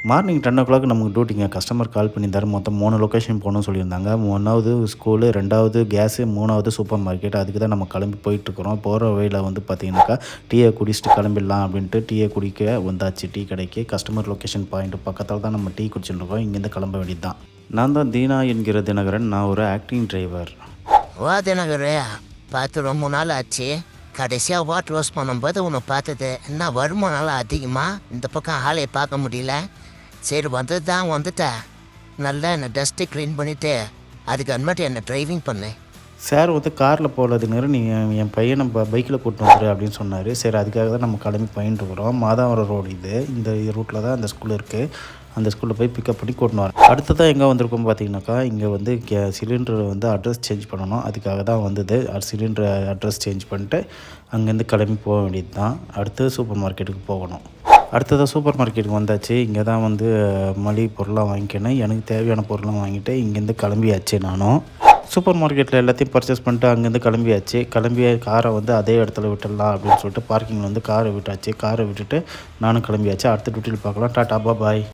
Morning 10:00 நமக்கு டியூட்டிங்க. Customer கால் பண்ணியிருந்தாரு. மொத்தம் 3 லொக்கேஷன் போகணும்னு சொல்லியிருந்தாங்க. 1வது ஸ்கூலு, 2வது கேஸு, 3வது சூப்பர் மார்க்கெட். அதுக்கு தான் நம்ம கிளம்பி போயிட்டுருக்குறோம். போகிற வழியில் வந்து பார்த்தீங்கன்னாக்கா, டீயை குடிச்சிட்டு கிளம்பிடலாம் அப்படின்ட்டு டீயை குடிக்க வந்தாச்சு டீ கடைக்கு. கஸ்டமர் லொக்கேஷன் பாயிண்ட் பக்கத்தில் தான் நம்ம டீ குடிச்சுட்டு இருக்கோம். இங்கேருந்து கிளம்ப வேண்டியது தான். நான் தான் தீனா என்கிற தினகரன். நான் ஒரு ஆக்டிங் டிரைவர். வா தினகரே, பார்த்து ரொம்ப நாள் ஆச்சு. கடைசியாக வாட்டர் வாஷ் பண்ணும்போது உன்னை பார்த்தது. என்ன வருமானம் அதிகமாக இந்த பக்கம் ஆளையை பார்க்க முடியல. சரி வந்தது தான் வந்துட்டேன். நல்லா என்னை டஸ்ட்டு க்ளீன் பண்ணிவிட்டு அதுக்கு அன்மாட்டி என்னை டிரைவிங் பண்ணேன். சார் வந்து காரில் போகலதுங்கிற நீங்கள் என் பையனை பைக்கில் கூப்பிட்டு வந்துரு அப்படின்னு சொன்னார். சரி அதுக்காக தான் நம்ம கிளம்பி போயின்ட்டு இருக்கிறோம். மாதாவரம் ரோடு இது. இந்த ரூட்டில் தான் அந்த ஸ்கூல் இருக்குது. அந்த ஸ்கூலில் போய் பிக்கப் பண்ணி கூட்டின்னு வரேன். அடுத்ததாக எங்கே வந்திருக்கோம் பார்த்தீங்கன்னாக்கா, இங்கே வந்து சிலிண்டர் வந்து அட்ரஸ் சேஞ்ச் பண்ணணும். அதுக்காக தான் வந்தது. சிலிண்டர் அட்ரஸ் சேஞ்ச் பண்ணிட்டு அங்கேருந்து கிளம்பி போக வேண்டியது தான். அடுத்து சூப்பர் மார்க்கெட்டுக்கு போகணும். அடுத்ததாக சூப்பர் மார்க்கெட்டுக்கு வந்தாச்சு. இங்கே தான் வந்து மளிகை பொருளாக வாங்கிக்கினேன். எனக்கு தேவையான பொருளாக வாங்கிட்டு இங்கேருந்து கிளம்பியாச்சு. நானும் சூப்பர் மார்க்கெட்டில் எல்லாத்தையும் பர்ச்சேஸ் பண்ணிட்டு அங்கேருந்து கிளம்பியாச்சு. கிளம்பிய காரை வந்து அதே இடத்துல விட்டுடலாம் அப்படின்னு சொல்லிட்டு பார்க்கிங்கில் வந்து காரை விட்டாச்சு. காரை விட்டுட்டு நானும் கிளம்பியாச்சு. அடுத்த டியூட்டியில் பார்க்கலாம். டாட்டா பாய்.